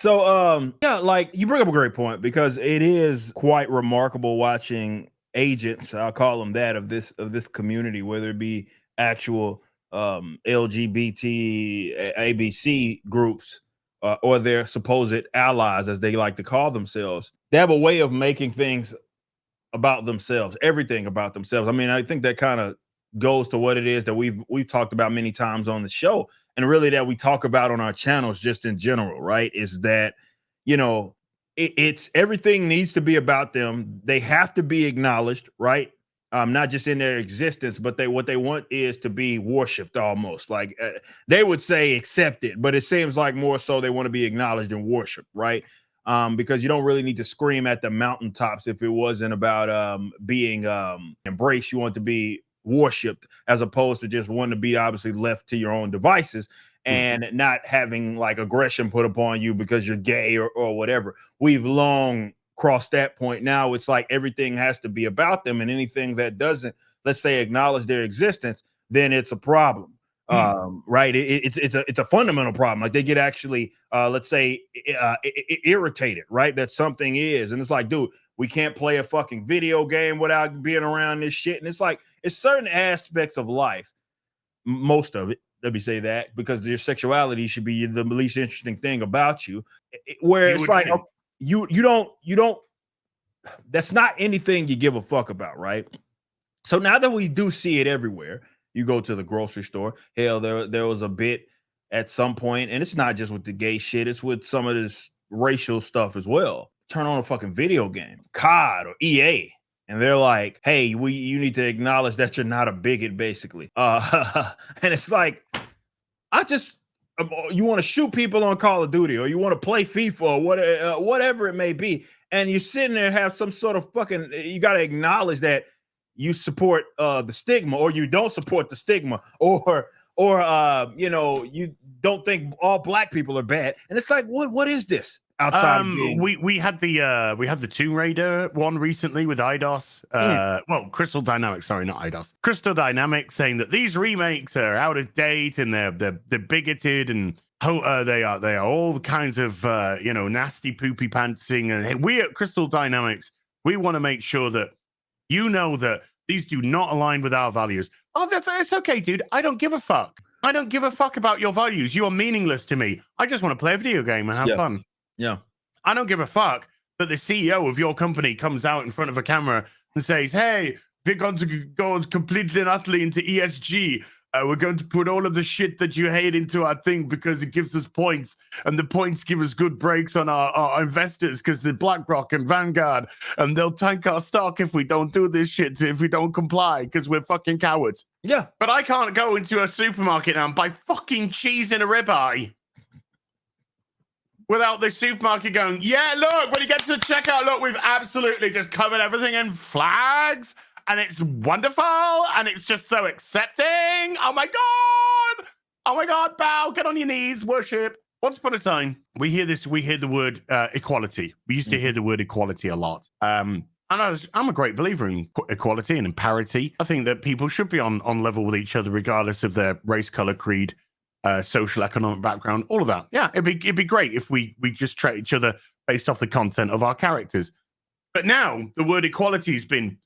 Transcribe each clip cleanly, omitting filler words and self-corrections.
So yeah, like you bring up a great point because it is quite remarkable watching agents, I'll call them that, of this community, whether it be actual LGBT ABC groups or their supposed allies, as they like to call themselves. They have a way of making things about themselves, everything about themselves. I mean, I think that kind of goes to what it is that we've talked about many times on the show, and really that we talk about on our channels just in general, right? Is that you know it's everything needs to be about them. They have to be acknowledged, right? Not just in their existence, but what they want is to be worshipped, almost like they would say accepted, but it seems like more so they want to be acknowledged and worshiped, right? Because you don't really need to scream at the mountaintops if it wasn't about being embraced. You want to be worshipped as opposed to just wanting to be obviously left to your own devices and not having like aggression put upon you because you're gay or whatever. We've long crossed that point. Now it's like everything has to be about them, and anything that doesn't, let's say, acknowledge their existence, then it's a problem. Right? It's a fundamental problem. Like they get actually, let's say, irritated, right? That something is, and it's like, dude, we can't play a fucking video game without being around this shit. And it's like, it's certain aspects of life, most of it. Let me say that because your sexuality should be the least interesting thing about you. Where You it's would like, think. you don't. That's not anything you give a fuck about, right? So now that we do see it everywhere, you go to the grocery store. Hell, there was a bit at some point, and it's not just with the gay shit; it's with some of this racial stuff as well. Turn on a fucking video game, COD or EA, and they're like, "Hey, you need to acknowledge that you're not a bigot," basically. And it's like, I just you want to shoot people on Call of Duty, or you want to play FIFA, or whatever it may be, and you're sitting there have some sort of fucking. You got to acknowledge that you support the stigma, or you don't support the stigma, or you don't think all black people are bad, and it's like, what is this outside of being? We had the Tomb Raider one recently with IDOS. Well, Crystal Dynamics, sorry, not IDOS. Crystal Dynamics saying that these remakes are out of date and they're bigoted and they are all kinds of nasty poopy pantsing. And we at Crystal Dynamics, we want to make sure that you know that these do not align with our values. Oh, that's okay, dude. I don't give a fuck. I don't give a fuck about your values. You are meaningless to me. I just want to play a video game and have fun. Yeah. I don't give a fuck that the CEO of your company comes out in front of a camera and says, "Hey, we're going to go completely and utterly into ESG. We're going to put all of the shit that you hate into our thing because it gives us points, and the points give us good breaks on our investors because they're BlackRock and Vanguard, and they'll tank our stock if we don't do this shit, if we don't comply because we're fucking cowards." Yeah. But I can't go into a supermarket now and buy fucking cheese in a ribeye without the supermarket going, "Yeah, look, when you get to the checkout, look, we've absolutely just covered everything in flags, and it's wonderful, and it's just so accepting. Oh my God. Oh my God, bow, get on your knees, worship." Once upon a time, we hear the word equality. We used to hear the word equality a lot. And I'm a great believer in equality and in parity. I think that people should be on level with each other, regardless of their race, color, creed, social, economic background, all of that. Yeah, it'd be great if we just treat each other based off the content of our characters. But now the word equality's been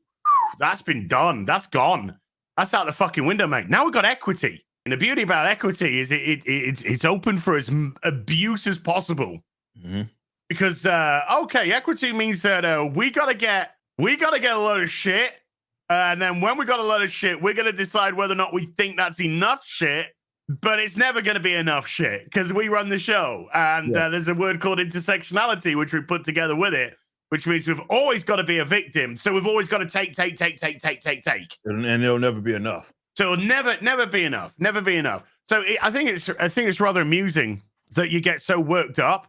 done. That's gone. That's out the fucking window, mate. Now we've got equity. And the beauty about equity is it's open for as abuse as possible. Mm-hmm. Because equity means that we gotta get a load of shit, and then when we got a load of shit, we're gonna decide whether or not we think that's enough shit. But it's never going to be enough shit because we run the show. And there's a word called intersectionality, which we put together with it, which means we've always got to be a victim. So we've always got to take. And it'll never be enough. So it'll never be enough. Never be enough. So I think it's rather amusing that you get so worked up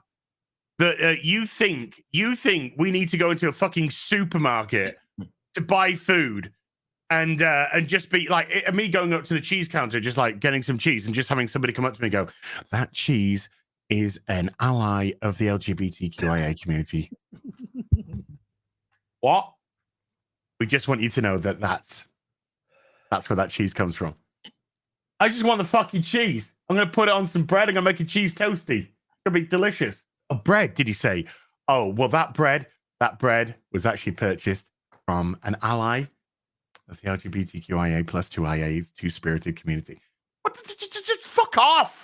that you think we need to go into a fucking supermarket to buy food. And just be like me going up to the cheese counter, just like getting some cheese and just having somebody come up to me and go, "That cheese is an ally of the LGBTQIA community." What? We just want you to know that that's where that cheese comes from. I just want the fucking cheese. I'm going to put it on some bread. I'm going to make a cheese toasty. It's going to be delicious. Oh, bread, did you say? Oh, well, that bread was actually purchased from an ally of the LGBTQIA plus 2IAs, two-spirited community. What? Just fuck off.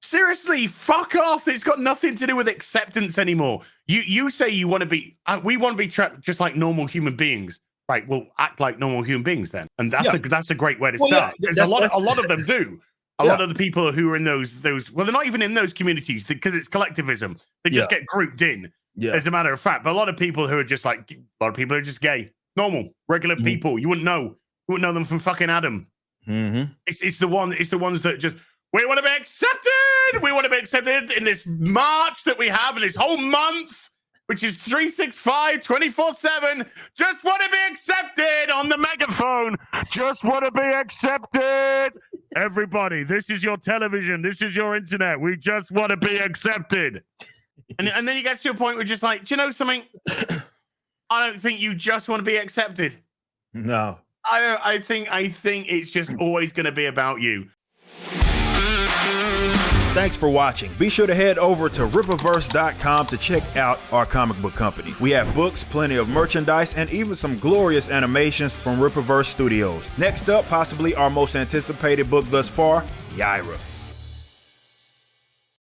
Seriously, fuck off. It's got nothing to do with acceptance anymore. You say you want to be, we want to be just like normal human beings. Right, well, act like normal human beings then. And that's a great way to start. Yeah, Because a lot of them do. A lot of the people who are in those, well, they're not even in those communities because it's collectivism. They just get grouped in, as a matter of fact. But a lot of people who are just like, a lot of people are just gay, normal, regular people. You wouldn't know them from fucking Adam. Mm-hmm. It's the ones that just, we want to be accepted. We want to be accepted in this march that we have in this whole month, which is 365, 24/7. Just want to be accepted on the megaphone. Just want to be accepted. Everybody, this is your television. This is your internet. We just want to be accepted. And then you get to a point where you're just like, do you know something? I don't think you just want to be accepted. No. I think it's just always going to be about you. Thanks for watching. Be sure to head over to Rippaverse.com to check out our comic book company. We have books, plenty of merchandise, and even some glorious animations from Rippaverse Studios. Next up, possibly our most anticipated book thus far, Yaira.